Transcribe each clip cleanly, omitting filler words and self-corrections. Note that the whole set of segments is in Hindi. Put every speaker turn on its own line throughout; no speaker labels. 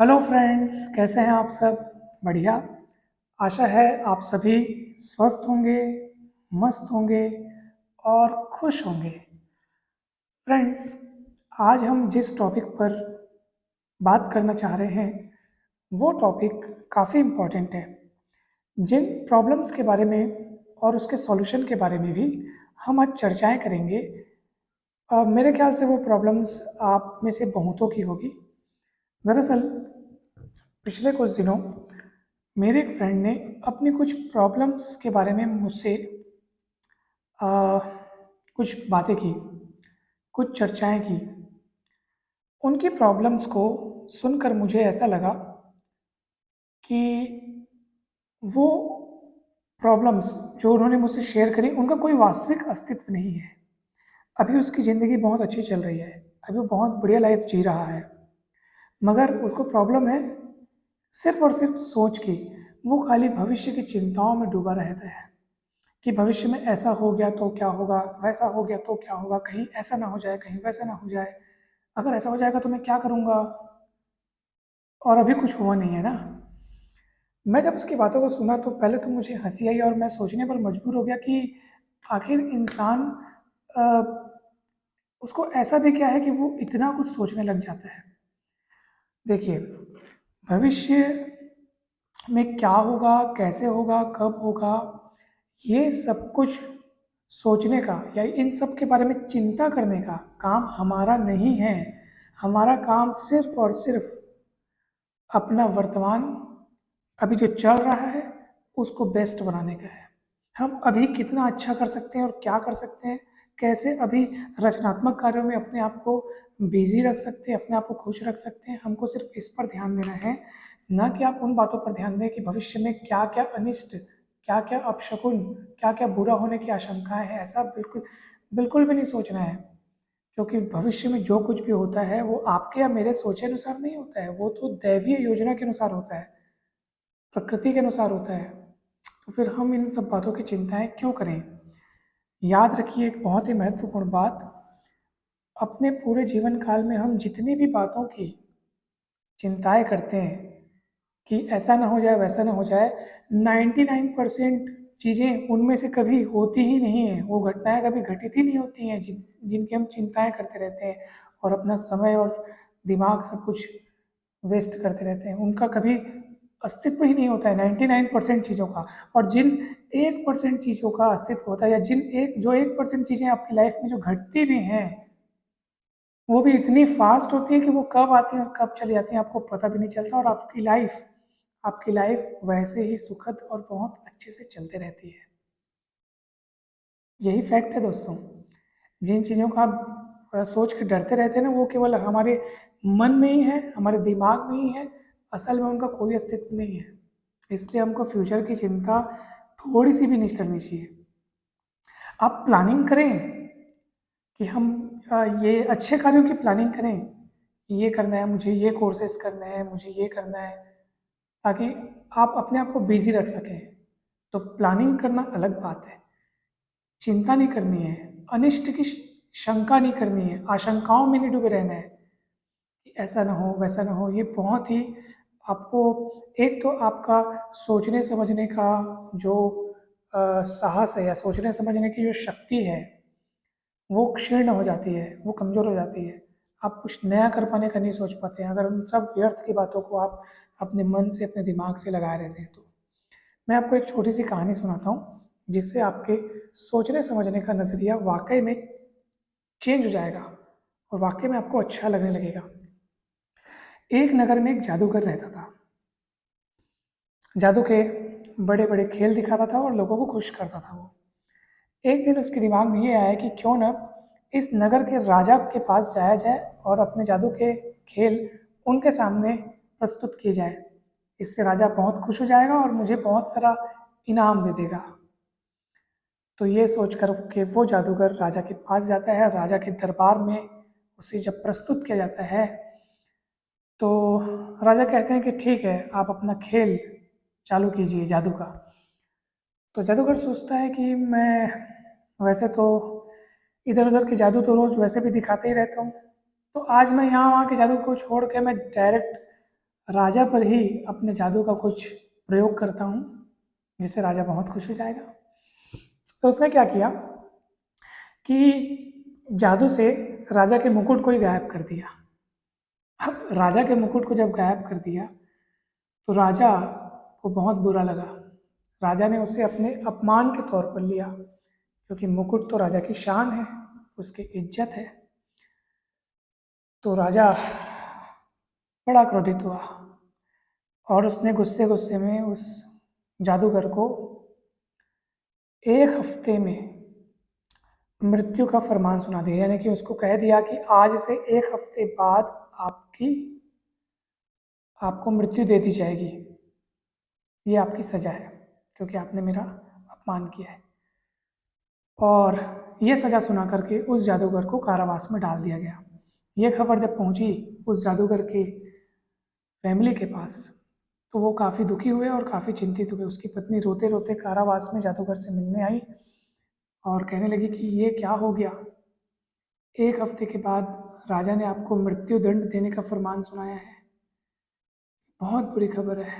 हेलो फ्रेंड्स, कैसे हैं आप सब? बढ़िया। आशा है आप सभी स्वस्थ होंगे, मस्त होंगे और खुश होंगे। फ्रेंड्स, आज हम जिस टॉपिक पर बात करना चाह रहे हैं वो टॉपिक काफ़ी इम्पोर्टेंट है। जिन प्रॉब्लम्स के बारे में और उसके सॉल्यूशन के बारे में भी हम आज चर्चाएं करेंगे। मेरे ख्याल से वो प्रॉब्लम्स आप में से बहुतों की होगी। दरअसल पिछले कुछ दिनों मेरे एक फ्रेंड ने अपनी कुछ प्रॉब्लम्स के बारे में मुझसे आ, कुछ बातें की, कुछ चर्चाएं की। उनकी प्रॉब्लम्स को सुनकर मुझे ऐसा लगा कि वो प्रॉब्लम्स जो उन्होंने मुझसे शेयर करी उनका कोई वास्तविक अस्तित्व नहीं है। अभी उसकी ज़िंदगी बहुत अच्छी चल रही है, अभी वो बहुत बढ़िया लाइफ जी रहा है, मगर उसको प्रॉब्लम है सिर्फ और सिर्फ सोच की। वो खाली भविष्य की चिंताओं में डूबा रहता है कि भविष्य में ऐसा हो गया तो क्या होगा, वैसा हो गया तो क्या होगा, कहीं ऐसा ना हो जाए, कहीं वैसा ना हो जाए, अगर ऐसा हो जाएगा तो मैं क्या करूँगा। और अभी कुछ हुआ नहीं है ना। मैं जब उसकी बातों को सुना तो पहले तो मुझे हंसी आई और मैं सोचने पर मजबूर हो गया कि आखिर इंसान अ, उसको ऐसा भी क्या है कि वो इतना कुछ सोचने लग जाता है। देखिए, भविष्य में क्या होगा, कैसे होगा, कब होगा, ये सब कुछ सोचने का या इन सब के बारे में चिंता करने का काम हमारा नहीं है। हमारा काम सिर्फ और सिर्फ अपना वर्तमान, अभी जो चल रहा है, उसको बेस्ट बनाने का है। हम अभी कितना अच्छा कर सकते हैं और क्या कर सकते हैं, कैसे अभी रचनात्मक कार्यों में अपने आप को बिजी रख सकते हैं, अपने आप को खुश रख सकते हैं, हमको सिर्फ इस पर ध्यान देना है। ना कि आप उन बातों पर ध्यान दें कि भविष्य में क्या क्या अनिष्ट, क्या क्या अपशकुन, क्या क्या बुरा होने की आशंकाएं हैं। ऐसा बिल्कुल बिल्कुल भी नहीं सोचना है, क्योंकि भविष्य में जो कुछ भी होता है वो आपके या मेरे सोचे अनुसार नहीं होता है, वो तो दैवीय योजना के अनुसार होता है, प्रकृति के अनुसार होता है। तो फिर हम इन सब बातों की चिंताएं क्यों करें? याद रखिए एक बहुत ही महत्वपूर्ण बात, अपने पूरे जीवन काल में हम जितनी भी बातों की चिंताएं करते हैं कि ऐसा ना हो जाए, वैसा ना हो जाए, 99% चीज़ें उनमें से कभी होती ही नहीं है। वो घटनाएं कभी घटित ही नहीं होती हैं जिनकी हम चिंताएं करते रहते हैं और अपना समय और दिमाग सब कुछ वेस्ट करते रहते हैं। उनका कभी अस्तित्व ही नहीं होता है 99% चीज़ों का। और जिन 1% चीज़ों का अस्तित्व होता है, या जिन एक जो 1% चीज़ें आपकी लाइफ में जो घटती भी हैं, वो भी इतनी फास्ट होती है कि वो कब आती हैं और कब चली जाती हैं आपको पता भी नहीं चलता, और आपकी लाइफ वैसे ही सुखद और बहुत अच्छे से चलते रहती है। यही फैक्ट है दोस्तों। जिन चीज़ों का आप सोच के डरते रहते हैं ना, वो केवल हमारे मन में ही है, हमारे दिमाग में ही है, असल में उनका कोई अस्तित्व नहीं है। इसलिए हमको फ्यूचर की चिंता थोड़ी सी भी नहीं करनी चाहिए। आप प्लानिंग करें कि हम ये अच्छे कार्यों की प्लानिंग करें कि ये करना है मुझे, ये कोर्सेज करने हैं मुझे, ये करना है, ताकि आप अपने आप को बिजी रख सकें। तो प्लानिंग करना अलग बात है, चिंता नहीं करनी है, अनिष्ट की शंका नहीं करनी है, आशंकाओं में नहीं डूबे रहना है कि ऐसा ना हो, वैसा ना हो। ये बहुत ही आपको, एक तो आपका सोचने समझने का जो साहस है या सोचने समझने की जो शक्ति है, वो क्षीण हो जाती है, वो कमज़ोर हो जाती है। आप कुछ नया कर पाने का नहीं सोच पाते हैं अगर उन सब व्यर्थ की बातों को आप अपने मन से, अपने दिमाग से लगाए रहते हैं तो। मैं आपको एक छोटी सी कहानी सुनाता हूँ जिससे आपके सोचने समझने का नज़रिया वाकई में चेंज हो जाएगा और वाकई में आपको अच्छा लगने लगेगा। एक नगर में एक जादूगर रहता था। जादू के बड़े बड़े खेल दिखाता था और लोगों को खुश करता था वो। एक दिन उसके दिमाग में ये आया कि क्यों ना इस नगर के राजा के पास जाया जाए और अपने जादू के खेल उनके सामने प्रस्तुत किए जाए। इससे राजा बहुत खुश हो जाएगा और मुझे बहुत सारा इनाम दे देगा। तो ये सोच कर के वो जादूगर राजा के पास जाता है। राजा के दरबार में उसे जब प्रस्तुत किया जाता है तो राजा कहते हैं कि ठीक है, आप अपना खेल चालू कीजिए जादू का। तो जादूगर सोचता है कि मैं वैसे तो इधर उधर के जादू तो रोज वैसे भी दिखाते ही रहता हूँ, तो आज मैं यहाँ वहाँ के जादू को छोड़ के मैं डायरेक्ट राजा पर ही अपने जादू का कुछ प्रयोग करता हूँ जिससे राजा बहुत खुश हो जाएगा। तो उसने क्या किया कि जादू से राजा के मुकुट को ही गायब कर दिया। अब राजा के मुकुट को जब गायब कर दिया तो राजा को बहुत बुरा लगा। राजा ने उसे अपने अपमान के तौर पर लिया, क्योंकि मुकुट तो राजा की शान है, उसकी इज्जत है। तो राजा बड़ा क्रोधित हुआ और उसने गुस्से गुस्से में उस जादूगर को 1 हफ्ते में मृत्यु का फरमान सुना दिया, यानी कि उसको कह दिया कि आज से 1 हफ्ते बाद आपको मृत्यु दे दी जाएगी। ये आपकी सजा है क्योंकि आपने मेरा अपमान किया है। और ये सजा सुना करके उस जादूगर को कारावास में डाल दिया गया। ये खबर जब पहुंची उस जादूगर के फैमिली के पास तो वो काफ़ी दुखी हुए और काफ़ी चिंतित हुए। उसकी पत्नी रोते रोते कारावास में जादूगर से मिलने आई और कहने लगी कि ये क्या हो गया, 1 हफ्ते के बाद राजा ने आपको मृत्यु दंड देने का फरमान सुनाया है, बहुत बुरी खबर है।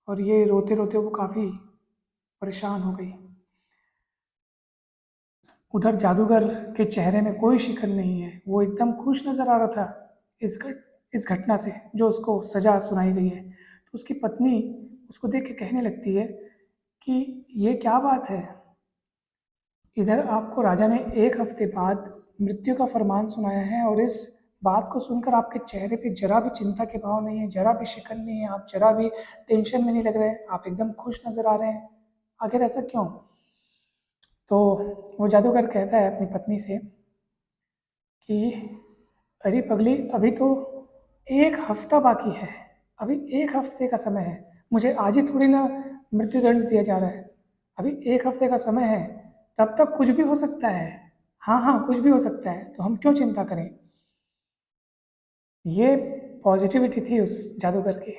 और ये रोते रोते वो काफ़ी परेशान हो गई। उधर जादूगर के चेहरे में कोई शिकन नहीं है, वो एकदम खुश नज़र आ रहा था इस घटना से जो उसको सज़ा सुनाई गई है। तो उसकी पत्नी उसको देख के कहने लगती है कि ये क्या बात है, इधर आपको राजा ने 1 हफ्ते बाद मृत्यु का फरमान सुनाया है और इस बात को सुनकर आपके चेहरे पे जरा भी चिंता के भाव नहीं है, जरा भी शिकन नहीं है, आप जरा भी टेंशन में नहीं लग रहे हैं, आप एकदम खुश नज़र आ रहे हैं, आखिर ऐसा क्यों? तो वो जादूगर कहता है अपनी पत्नी से कि अरे पगली, अभी तो 1 हफ्ता बाकी है, अभी 1 हफ्ते का समय है, मुझे आज ही थोड़ी ना मृत्युदंड दिया जा रहा है, अभी 1 हफ्ते का समय है, तब तक कुछ भी हो सकता है। हाँ हाँ, कुछ भी हो सकता है, तो हम क्यों चिंता करें। ये पॉजिटिविटी थी उस जादूगर की।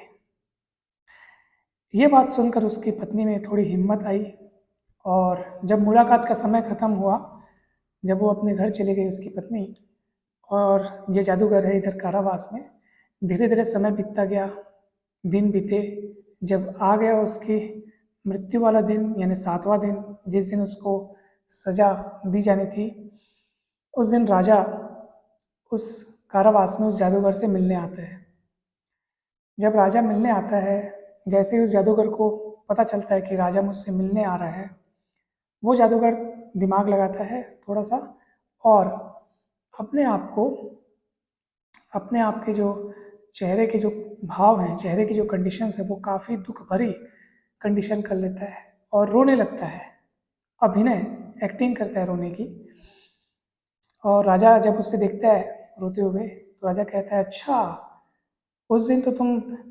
ये बात सुनकर उसकी पत्नी में थोड़ी हिम्मत आई और जब मुलाकात का समय ख़त्म हुआ, जब वो अपने घर चली गई उसकी पत्नी और ये जादूगर है इधर कारावास में, धीरे धीरे समय बीतता गया, दिन बीते। जब आ गया उसकी मृत्यु वाला दिन यानी 7वां दिन, जिस दिन उसको सजा दी जानी थी, उस दिन राजा उस कारावास में उस जादूगर से मिलने आता है। जब राजा मिलने आता है, जैसे ही उस जादूगर को पता चलता है कि राजा मुझसे मिलने आ रहा है, वो जादूगर दिमाग लगाता है थोड़ा सा और अपने आप को अपने आप के जो चेहरे के जो भाव हैं, चेहरे की जो कंडीशंस है, वो काफ़ी दुख भरी कंडीशन कर लेता है और रोने लगता है, अभिनय एक्टिंग करता है रोने की। और राजा जब उससे देखता है रोते हुए तो राजा कहता है, अच्छा उस दिन तो तुम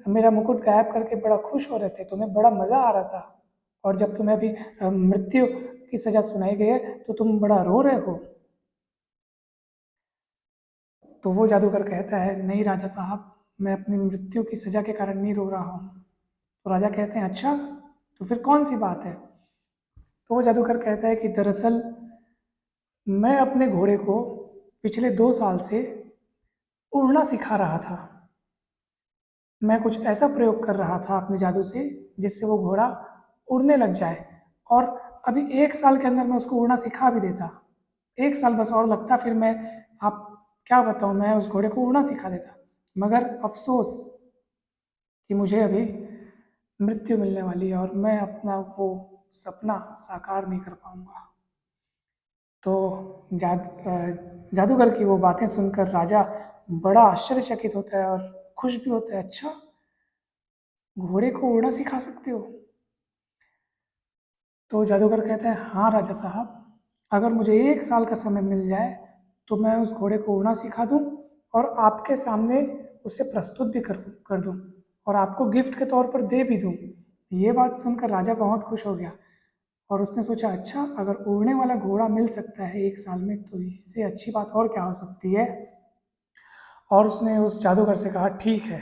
मेरा मुकुट गायब करके बड़ा खुश हो रहे थे, तुम्हें बड़ा मज़ा आ रहा था, और जब तुम्हें अभी मृत्यु की सज़ा सुनाई गई है तो तुम बड़ा रो रहे हो। तो वो जादूगर कहता है, नहीं राजा साहब, मैं अपनी मृत्यु की सज़ा के कारण नहीं रो रहा हूँ। तो राजा कहते हैं, अच्छा तो फिर कौन सी बात है? तो वो जादूगर कहता है कि दरअसल मैं अपने घोड़े को पिछले 2 साल से उड़ना सिखा रहा था। मैं कुछ ऐसा प्रयोग कर रहा था अपने जादू से जिससे वो घोड़ा उड़ने लग जाए, और अभी 1 साल के अंदर मैं उसको उड़ना सिखा भी देता। 1 साल बस और लगता, फिर मैं, आप क्या बताऊँ, मैं उस घोड़े को उड़ना सिखा देता। मगर अफसोस कि मुझे अभी मृत्यु मिलने वाली है और मैं अपना वो सपना साकार नहीं कर पाऊंगा। तो जादूगर की वो बातें सुनकर राजा बड़ा आश्चर्यचकित होता है और खुश भी होता है, अच्छा घोड़े को उड़ना सिखा सकते हो? तो जादूगर कहता है, हाँ राजा साहब, अगर मुझे 1 साल का समय मिल जाए तो मैं उस घोड़े को उड़ना सिखा दूँ और आपके सामने उसे प्रस्तुत भी कर दूँ और आपको गिफ्ट के तौर पर दे भी दूँ। ये बात सुनकर राजा बहुत खुश हो गया और उसने सोचा, अच्छा अगर उड़ने वाला घोड़ा मिल सकता है 1 साल में तो इससे अच्छी बात और क्या हो सकती है। और उसने उस जादूगर से कहा, ठीक है,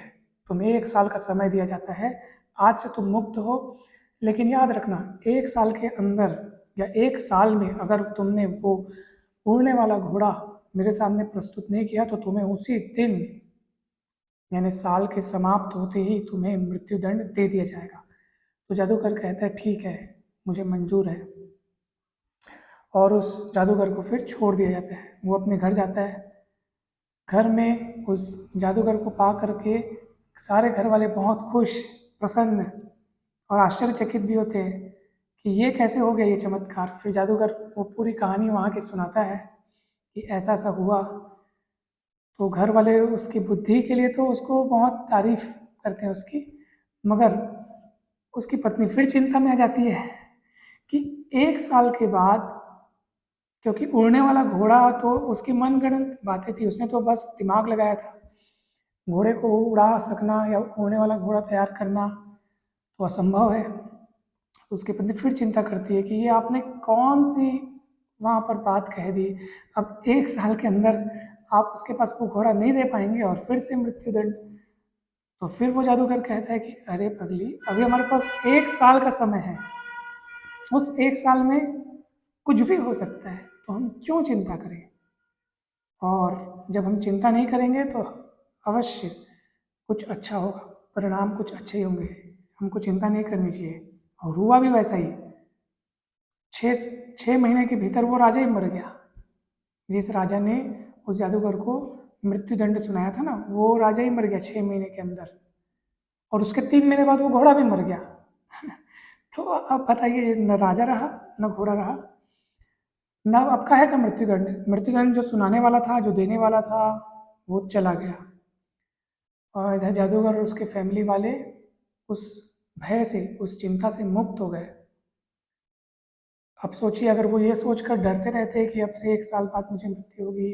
तुम्हें 1 साल का समय दिया जाता है, आज से तुम मुक्त हो, लेकिन याद रखना 1 साल के अंदर या 1 साल में अगर तुमने वो उड़ने वाला घोड़ा मेरे सामने प्रस्तुत नहीं किया तो तुम्हें उसी दिन यानी साल के समाप्त होते ही तुम्हें मृत्युदंड दे दिया जाएगा। तो जादूगर कहता है ठीक है, मुझे मंजूर है, और उस जादूगर को फिर छोड़ दिया जाता है। वो अपने घर जाता है। घर में उस जादूगर को पा करके सारे घर वाले बहुत खुश, प्रसन्न और आश्चर्यचकित भी होते हैं कि ये कैसे हो गया ये चमत्कार। फिर जादूगर वो पूरी कहानी वहाँ की सुनाता है कि ऐसा ऐसा हुआ। तो घर वाले उसकी बुद्धि के लिए तो उसको बहुत तारीफ करते हैं उसकी, मगर उसकी पत्नी फिर चिंता में आ जाती है कि 1 साल के बाद, क्योंकि उड़ने वाला घोड़ा तो उसकी मनगढ़ंत बातें थी, उसने तो बस दिमाग लगाया था। घोड़े को उड़ा सकना या उड़ने वाला घोड़ा तैयार करना तो असंभव है। तो उसकी पत्नी फिर चिंता करती है कि ये आपने कौन सी वहाँ पर बात कह दी। अब 1 साल के अंदर आप उसके पास वो घोड़ा नहीं दे पाएंगे और फिर से मृत्युदंड। तो फिर वो जादूगर कहता है कि अरे पगली, अभी हमारे पास 1 साल का समय है, उस 1 साल में कुछ भी हो सकता है, तो हम क्यों चिंता करें। और जब हम चिंता नहीं करेंगे तो अवश्य कुछ अच्छा होगा, परिणाम कुछ अच्छे ही होंगे। हमको चिंता नहीं करनी चाहिए। और हुआ भी वैसा ही। 6 महीने के भीतर वो राजा ही मर गया। जिस राजा ने उस जादूगर को मृत्युदंड सुनाया था ना, वो राजा ही मर गया 6 महीने के अंदर। और उसके 3 महीने बाद वो घोड़ा भी मर गया। तो अब बताइए, न राजा रहा न घोड़ा रहा, न अब का है का मृत्युदंड। मृत्युदंड जो सुनाने वाला था, जो देने वाला था, वो चला गया। और इधर जादूगर और उसके फैमिली वाले उस भय से, उस चिंता से मुक्त हो गए। अब सोचिए, अगर वो ये सोचकर डरते रहते कि अब से 1 साल बाद मुझे मृत्यु होगी,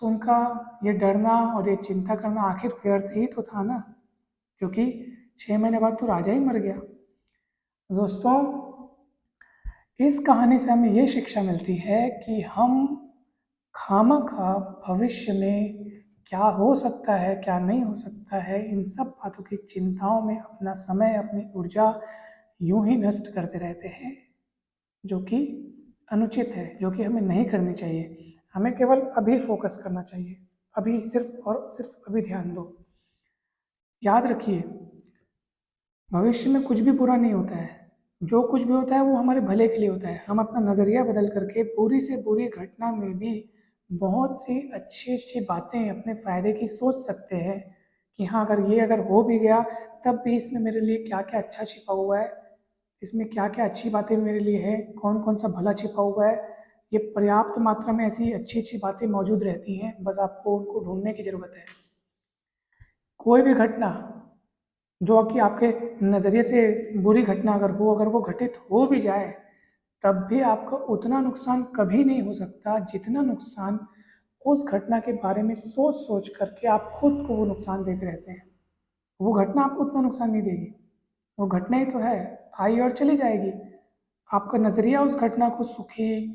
तो उनका ये डरना और ये चिंता करना आखिर व्यर्थ ही तो था ना, क्योंकि 6 महीने बाद तो राजा ही मर गया। दोस्तों, इस कहानी से हमें ये शिक्षा मिलती है कि हम खामखा भविष्य में क्या हो सकता है, क्या नहीं हो सकता है, इन सब बातों की चिंताओं में अपना समय, अपनी ऊर्जा यूं ही नष्ट करते रहते हैं, जो कि अनुचित है, जो कि हमें नहीं करनी चाहिए। हमें केवल अभी फोकस करना चाहिए, अभी सिर्फ और सिर्फ अभी ध्यान दो। याद रखिए, भविष्य में कुछ भी बुरा नहीं होता है। जो कुछ भी होता है वो हमारे भले के लिए होता है। हम अपना नज़रिया बदल करके बुरी से बुरी घटना में भी बहुत सी अच्छी अच्छी बातें अपने फ़ायदे की सोच सकते हैं कि हाँ, अगर हो भी गया तब भी इसमें मेरे लिए क्या क्या अच्छा छिपा हुआ है, इसमें क्या क्या अच्छी बातें मेरे लिए है, कौन कौन सा भला छिपा हुआ है। ये पर्याप्त मात्रा में ऐसी अच्छी अच्छी बातें मौजूद रहती हैं, बस आपको उनको ढूंढने की ज़रूरत है। कोई भी घटना जो कि आपके नज़रिए से बुरी घटना अगर वो घटित हो भी जाए, तब भी आपका उतना नुकसान कभी नहीं हो सकता जितना नुकसान उस घटना के बारे में सोच सोच करके आप खुद को वो नुकसान देते रहते हैं। वो घटना आपको उतना नुकसान नहीं देगी, वो घटना ही तो है, आई और चली जाएगी। आपका नज़रिया उस घटना को सुखी,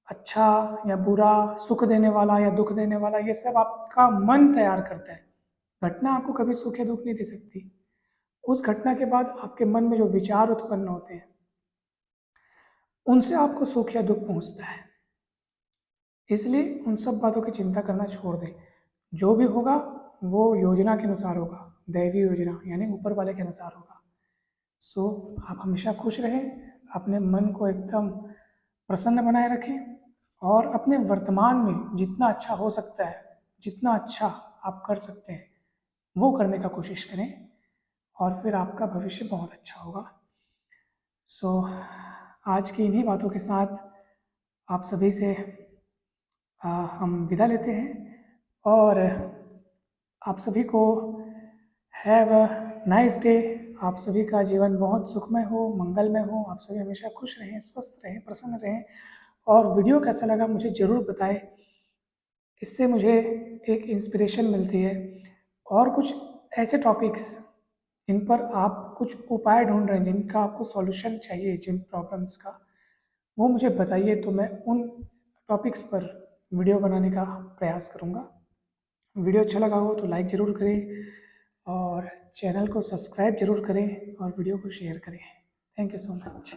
अच्छा या बुरा, सुख देने वाला या दुख देने वाला, ये सब आपका मन तैयार करता है। घटना आपको कभी सुख या दुख नहीं दे सकती। उस घटना के बाद आपके मन में जो विचार उत्पन्न होते हैं, उनसे आपको सुख या दुख पहुंचता है। इसलिए उन सब बातों की चिंता करना छोड़ दें। जो भी होगा वो योजना के अनुसार होगा, दैवीय योजना यानी ऊपर वाले के अनुसार होगा। सो आप हमेशा खुश रहें, अपने मन को एकदम प्रसन्न बनाए रखें, और अपने वर्तमान में जितना अच्छा हो सकता है, जितना अच्छा आप कर सकते हैं, वो करने का कोशिश करें, और फिर आपका भविष्य बहुत अच्छा होगा। सो आज की इन्हीं बातों के साथ आप सभी से हम विदा लेते हैं, और आप सभी को हैव अ नाइस डे। आप सभी का जीवन बहुत सुखमय हो, मंगलमय हो। आप सभी हमेशा खुश रहें, स्वस्थ रहें, प्रसन्न रहें। और वीडियो कैसा लगा मुझे ज़रूर बताएं, इससे मुझे एक इंस्पिरेशन मिलती है। और कुछ ऐसे टॉपिक्स जिन पर आप कुछ उपाय ढूंढ रहे हैं, जिनका आपको सॉल्यूशन चाहिए, जिन प्रॉब्लम्स का, वो मुझे बताइए, तो मैं उन टॉपिक्स पर वीडियो बनाने का प्रयास करूँगा। वीडियो अच्छा लगा हो तो लाइक ज़रूर करें, और चैनल को सब्सक्राइब ज़रूर करें, और वीडियो को शेयर करें। Thank you so much.